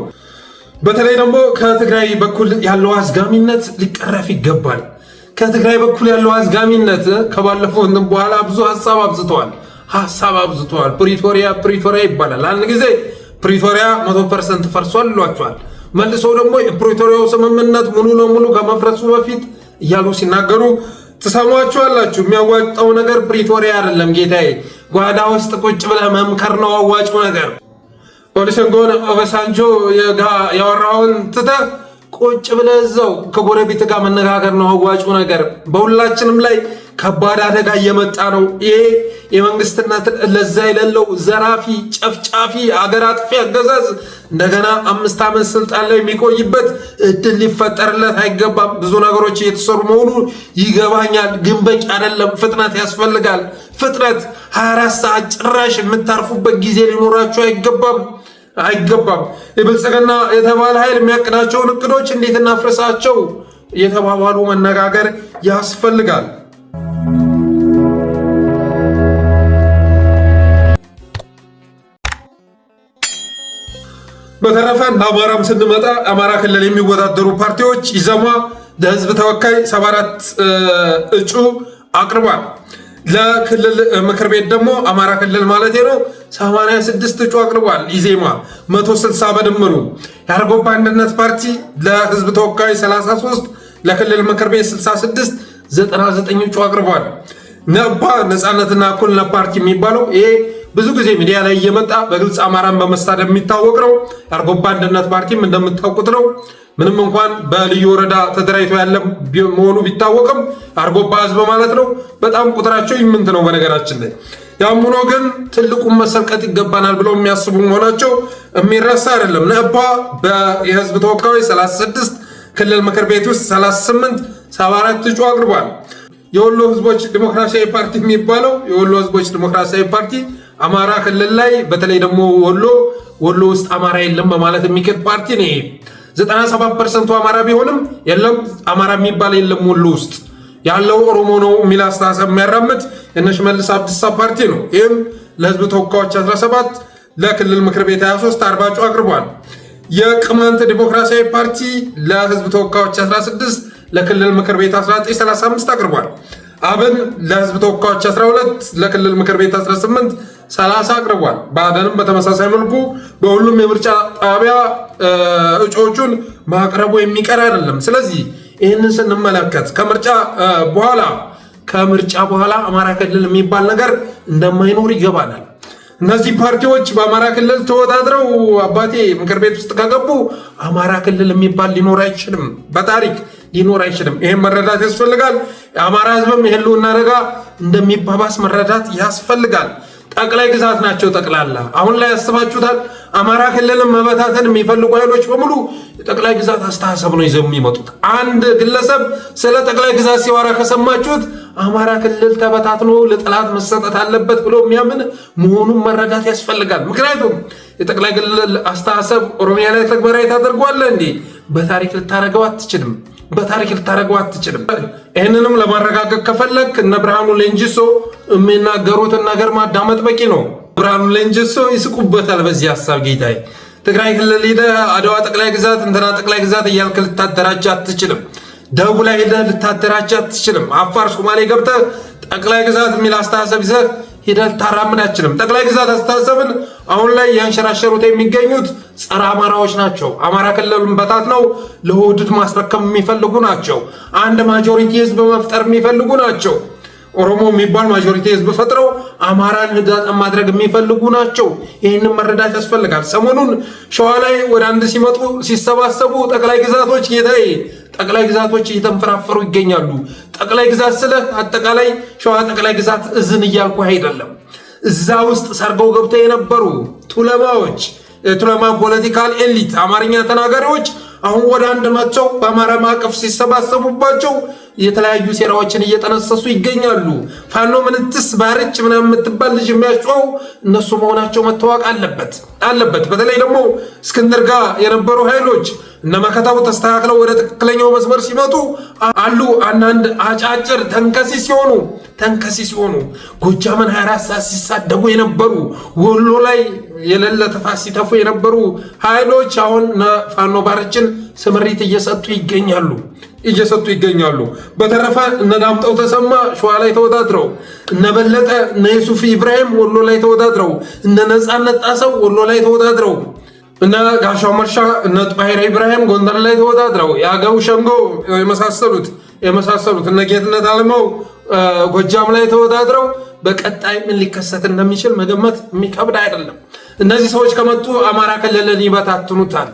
Speaker 1: በተለይ ደግሞ ከትግራይ በኩል ያለው አዝጋሚነት ሊቀረፍ ይገባል። ከትግራይ በኩል ያለው አዝጋሚነት ከባለፈው በኋላ ብዙ ሀሳብ አብዝተዋል። ፕሪቶሪያ ይባላል። አንድ ጊዜ ፕሪቶሪያ 100% ፈርሷል ይሏቸዋል። መልሰው ደግሞ የፕሪቶሪያው ስምምነት ሙሉ ለሙሉ ከመፍረሱ በፊት እያሉ ሲናገሩ ትሰሟቸዋላችሁ። የሚያዋጣው ነገር ፕሪቶሪያ አይደለም ጌታዬ፣ ጓዳ ውስጥ ቁጭ ብለህ መምከር ነው አዋጩ ነገር። ኦሉሴጉን ኦባሳንጆ ያወራውን ትተህ ቁጭ ብለህ እዛው ከጎረቤት ጋር መነጋገር ነው አዋጩ ነገር። በሁላችንም ላይ ከባድ አደጋ እየመጣ ነው። ይሄ የመንግስትነት ለዛ የሌለው ዘራፊ፣ ጨፍጫፊ፣ አገር አጥፊ አገዛዝ እንደገና 5 ዓመት ስልጣን ላይ የሚቆይበት እድል ሊፈጠርለት አይገባም። ብዙ ነገሮች እየተሰሩ መሆኑ ይገባኛል፣ ግን በቂ አይደለም። ፍጥነት ያስፈልጋል። ፍጥነት 24 ሰዓት ጭራሽ የምታርፉበት ጊዜ ሊኖራችሁ አይገባም። የብልጽግና የተባለ ኃይል የሚያቅዳቸውን እቅዶች እንዴት እናፍርሳቸው እየተባባሉ መነጋገር ያስፈልጋል። በተረፈ ለአማራም ስንመጣ አማራ ክልል የሚወዳደሩ ፓርቲዎች ኢዜማ ለህዝብ ተወካይ 74 እጩ አቅርቧል። ለክልል ምክር ቤት ደግሞ አማራ ክልል ማለት ነው 86 እጩ አቅርቧል። ኢዜማ 160 በድምሩ። የአርጎባ አንድነት ፓርቲ ለህዝብ ተወካይ 33፣ ለክልል ምክር ቤት 66፣ 99 እጩ አቅርቧል። ነባ ነፃነትና እኩልነት ፓርቲ የሚባለው ይሄ ብዙ ጊዜ ሚዲያ ላይ እየመጣ በግልጽ አማራን በመሳደብ የሚታወቅ ነው። የአርጎባ አንድነት ፓርቲም እንደምታውቁት ነው። ምንም እንኳን በልዩ ወረዳ ተደራጅቶ ያለ መሆኑ ቢታወቅም አርጎባ ህዝብ ማለት ነው። በጣም ቁጥራቸው ይምንት ነው በነገራችን ላይ። ያም ሆኖ ግን ትልቁን መሰልቀጥ ይገባናል ብለው የሚያስቡ መሆናቸው የሚረሳ አይደለም። ነባ የህዝብ ተወካዮች 36፣ ክልል ምክር ቤት ውስጥ 38፣ 74 እጩ አቅርቧል። የወሎ ህዝቦች ዲሞክራሲያዊ ፓርቲ የሚባለው የወሎ ህዝቦች ዲሞክራሲያዊ ፓርቲ አማራ ክልል ላይ በተለይ ደግሞ ወሎ ውስጥ አማራ የለም በማለት የሚከድ ፓርቲ ነው። 97% አማራ ቢሆንም የለም አማራ የሚባል የለም ወሎ ውስጥ ያለው ኦሮሞ ነው የሚል አስተሳሰብ የሚያራምድ የእነ ሽመልስ አብዲሳ ፓርቲ ነው። ይህም ለህዝብ ተወካዮች 17፣ ለክልል ምክር ቤት 23 40 እጩ አቅርቧል። የቅማንት ዲሞክራሲያዊ ፓርቲ ለህዝብ ተወካዮች 16፣ ለክልል ምክር ቤት 19 35 አቅርቧል። አብን ለህዝብ ተወካዮች 12፣ ለክልል ምክር ቤት 18 30 አቅርቧል። ብአዴንም በተመሳሳይ መልኩ በሁሉም የምርጫ ጣቢያ እጩዎቹን ማቅረቡ የሚቀር አይደለም። ስለዚህ ይህንን ስንመለከት ከምርጫ በኋላ አማራ ክልል የሚባል ነገር እንደማይኖር ይገባናል። እነዚህ ፓርቲዎች በአማራ ክልል ተወዳድረው አባቴ ምክር ቤት ውስጥ ከገቡ አማራ ክልል የሚባል ሊኖር አይችልም፣ በታሪክ ሊኖር አይችልም። ይሄን መረዳት ያስፈልጋል። የአማራ ህዝብም የህልውና አደጋ እንደሚባባስ መረዳት ያስፈልጋል። ጠቅላይ ግዛት ናቸው ጠቅላላ። አሁን ላይ ያስባችሁታል? አማራ ክልልን መበታተን የሚፈልጉ ኃይሎች በሙሉ የጠቅላይ ግዛት አስተሳሰብ ነው ይዘው የሚመጡት። አንድ ግለሰብ ስለ ጠቅላይ ግዛት ሲዋራ ከሰማችሁት አማራ ክልል ተበታትኖ ለጠላት መሰጠት አለበት ብሎ የሚያምን መሆኑን መረዳት ያስፈልጋል። ምክንያቱም የጠቅላይ ክልል አስተሳሰብ ኦሮሚያ ላይ ተግባራዊ ታደርገዋለህ እንዴ? በታሪክ ልታረገው አትችልም። ይህንንም ለማረጋገጥ ከፈለግ እነ ብርሃኑ ሌንጂሶ የሚናገሩትን ነገር ማዳመጥ በቂ ነው። ብርሃኑ ሌንጂሶ ይስቁበታል በዚህ ሀሳብ። ጌታዬ ትግራይ ክልል ሄደህ አድዋ ጠቅላይ ግዛት እንትና ጠቅላይ ግዛት እያልክ ልታደራጅ አትችልም። ደቡብ ላይ ሄደህ ልታደራጅ አትችልም። አፋር፣ ሶማሌ ገብተህ ጠቅላይ ግዛት የሚል አስተሳሰብ ይዘህ ሄደህ ልታራምድ አትችልም። ጠቅላይ ግዛት አስተሳሰብን አሁን ላይ ያንሸራሸሩት የሚገኙት ጸረ አማራዎች ናቸው። አማራ ክልልን በታትነው ለውህደት ማስረከብ የሚፈልጉ ናቸው። አንድ ማጆሪቲ ህዝብ መፍጠር የሚፈልጉ ናቸው። ኦሮሞ የሚባል ማጆሪቲ ህዝብ ፈጥረው አማራን ህዳጣ ማድረግ የሚፈልጉ ናቸው። ይህንን መረዳት ያስፈልጋል። ሰሞኑን ሸዋ ላይ ወደ አንድ ሲሰባሰቡ ጠቅላይ ግዛቶች እየተንፈራፈሩ ይገኛሉ። ጠቅላይ ግዛት ስለ አጠቃላይ ሸዋ ጠቅላይ ግዛት እዝን እያልኩ አይደለም። እዛ ውስጥ ሰርገው ገብተው የነበሩ የቱለማ ፖለቲካል ኤሊት አማርኛ ተናጋሪዎች አሁን ወደ አንድ መጥተው በአማራ ማዕቀፍ ሲሰባሰቡባቸው የተለያዩ ሴራዎችን እየጠነሰሱ ይገኛሉ። ፋኖ ምንትስ ባርጭ ምናምን የምትባል ልጅ የሚያጫው እነሱ መሆናቸው መታወቅ አለበት። በተለይ ደግሞ እስክንድር ጋር የነበሩ ኃይሎች እነ መከታው ተስተካክለው ወደ ትክክለኛው መስመር ሲመጡ አሉ። አንዳንድ አጫጭር ተንከሲ ሲሆኑ ጎጃምን 24 ሰዓት ሲሳደቡ የነበሩ ወሎ ላይ የሌለ ተፋስ ሲተፉ የነበሩ ኃይሎች አሁን ፋኖ ባርጭን ስምሪት እየሰጡ ይገኛሉ። በተረፈ እነ ዳምጠው ተሰማ ሸዋ ላይ ተወዳድረው፣ እነ በለጠ እነ ዩሱፍ ኢብራሂም ወሎ ላይ ተወዳድረው፣ እነ ነጻነት ጣሰው ወሎ ላይ ተወዳድረው፣ እነ ጋሻው መርሻ እነ ጣሂር ኢብራሂም ጎንደር ላይ ተወዳድረው፣ የአገው ሸንጎ የመሳሰሉት እነ ጌትነት አለማው ጎጃም ላይ ተወዳድረው በቀጣይ ምን ሊከሰት እንደሚችል መገመት የሚከብድ አይደለም። እነዚህ ሰዎች ከመጡ አማራ ክልልን ይበታትኑታል።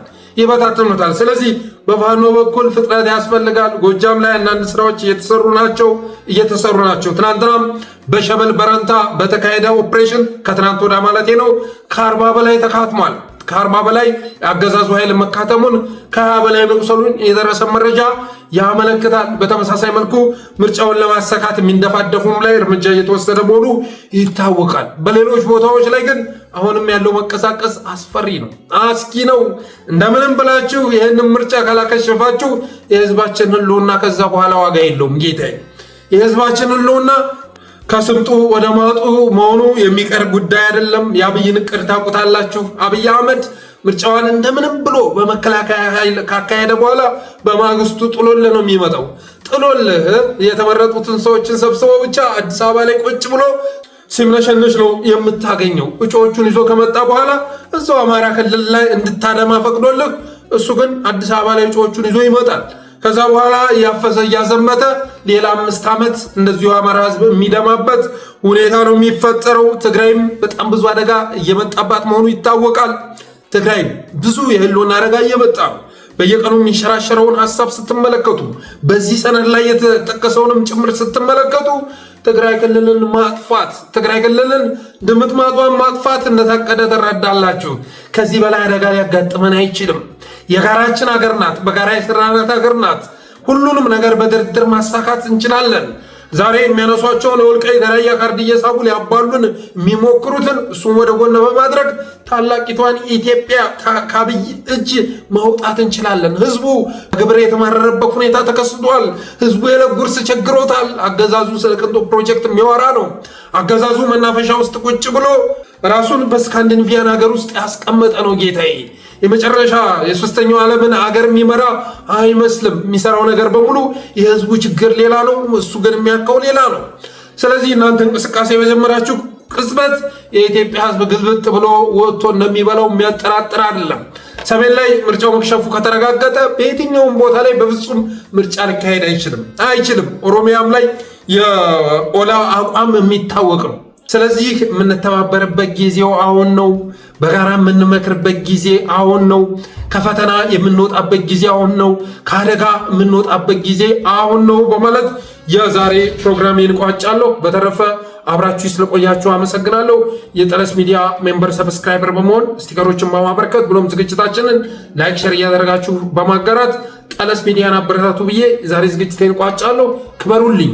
Speaker 1: ስለዚህ በፋኖ በኩል ፍጥነት ያስፈልጋል። ጎጃም ላይ አንዳንድ ስራዎች እየተሰሩ ናቸው። ትናንትናም በሸበል በረንታ በተካሄደ ኦፕሬሽን ከትናንት ወዳ ማለቴ ነው ከ40 በላይ ተካትሟል። ከ40 በላይ የአገዛዙ ኃይል መካተሙን ከ20 በላይ መቁሰሉን የደረሰ መረጃ ያመለክታል። በተመሳሳይ መልኩ ምርጫውን ለማሰካት የሚንደፋደፉም ላይ እርምጃ እየተወሰደ መሆኑ ይታወቃል። በሌሎች ቦታዎች ላይ ግን አሁንም ያለው መንቀሳቀስ አስፈሪ ነው፣ አስጊ ነው። እንደምንም ብላችሁ ይህንን ምርጫ ካላከሸፋችሁ የህዝባችን ህልውና ከዛ በኋላ ዋጋ የለውም። ጌታዬ የህዝባችን ህልውና ከስምጡ ወደ ማጡ መሆኑ የሚቀር ጉዳይ አይደለም። የአብይን እቅድ ታውቁታላችሁ። አብይ አህመድ ምርጫዋን እንደምንም ብሎ በመከላከያ ኃይል ካካሄደ በኋላ በማግስቱ ጥሎልህ ነው የሚመጣው። ጥሎልህ የተመረጡትን ሰዎችን ሰብስበው ብቻ አዲስ አበባ ላይ ቁጭ ብሎ ሲምነሸነሽ ነው የምታገኘው። እጩዎቹን ይዞ ከመጣ በኋላ እዛው አማራ ክልል ላይ እንድታደማ ፈቅዶልህ፣ እሱ ግን አዲስ አበባ ላይ እጩዎቹን ይዞ ይመጣል። ከዛ በኋላ እያፈሰ እያዘመተ ሌላ 5 ዓመት እንደዚሁ አማራ ህዝብ የሚደማበት ሁኔታ ነው የሚፈጠረው። ትግራይም በጣም ብዙ አደጋ እየመጣባት መሆኑ ይታወቃል። ትግራይም ብዙ የህልውና አደጋ እየመጣ ነው። በየቀኑ የሚንሸራሸረውን ሀሳብ ስትመለከቱ፣ በዚህ ሰነድ ላይ የተጠቀሰውንም ጭምር ስትመለከቱ ትግራይ ክልልን ድምጥማጧን ማጥፋት እንደታቀደ ትረዳላችሁ። ከዚህ በላይ አደጋ ሊያጋጥመን አይችልም። የጋራችን ሀገር ናት፣ በጋራ የሰራናት ሀገር ናት። ሁሉንም ነገር በድርድር ማሳካት እንችላለን። ዛሬ የሚያነሷቸውን የወልቃይት የራያ ካርድ እየሳቡ ሊያባሉን የሚሞክሩትን እሱን ወደ ጎን በማድረግ ታላቂቷን ኢትዮጵያ ከአብይ እጅ ማውጣት እንችላለን። ህዝቡ ግብር የተማረረበት ሁኔታ ተከስቷል። ህዝቡ የዕለት ጉርስ ቸግሮታል። አገዛዙ ስለ ቅንጦት ፕሮጀክት የሚያወራ ነው። አገዛዙ መናፈሻ ውስጥ ቁጭ ብሎ ራሱን በስካንዲኔቪያን ሀገር ውስጥ ያስቀመጠ ነው። ጌታዬ የመጨረሻ የሶስተኛው ዓለምን አገር የሚመራ አይመስልም። የሚሰራው ነገር በሙሉ የህዝቡ ችግር ሌላ ነው፣ እሱ ግን የሚያውቀው ሌላ ነው። ስለዚህ እናንተ እንቅስቃሴ በጀመራችሁ ቅጽበት የኢትዮጵያ ህዝብ ግልብጥ ብሎ ወጥቶ እንደሚበላው የሚያጠራጥር አይደለም። ሰሜን ላይ ምርጫው መክሸፉ ከተረጋገጠ በየትኛውም ቦታ ላይ በፍጹም ምርጫ ሊካሄድ አይችልም። ኦሮሚያም ላይ የኦላ አቋም የሚታወቅ ነው። ስለዚህ የምንተባበርበት ጊዜው አሁን ነው። በጋራ የምንመክርበት ጊዜ አሁን ነው። ከፈተና የምንወጣበት ጊዜ አሁን ነው። ከአደጋ የምንወጣበት ጊዜ አሁን ነው በማለት የዛሬ ፕሮግራሜን ቋጫለሁ። በተረፈ አብራችሁ ስለቆያችሁ አመሰግናለሁ። የጠለስ ሚዲያ ሜምበር ሰብስክራይበር በመሆን ስቲከሮችን በማበርከት ብሎም ዝግጅታችንን ላይክ፣ ሼር እያደረጋችሁ በማጋራት ጠለስ ሚዲያን አበረታቱ ብዬ ዛሬ ዝግጅቴን ቋጫለሁ። ክበሩልኝ።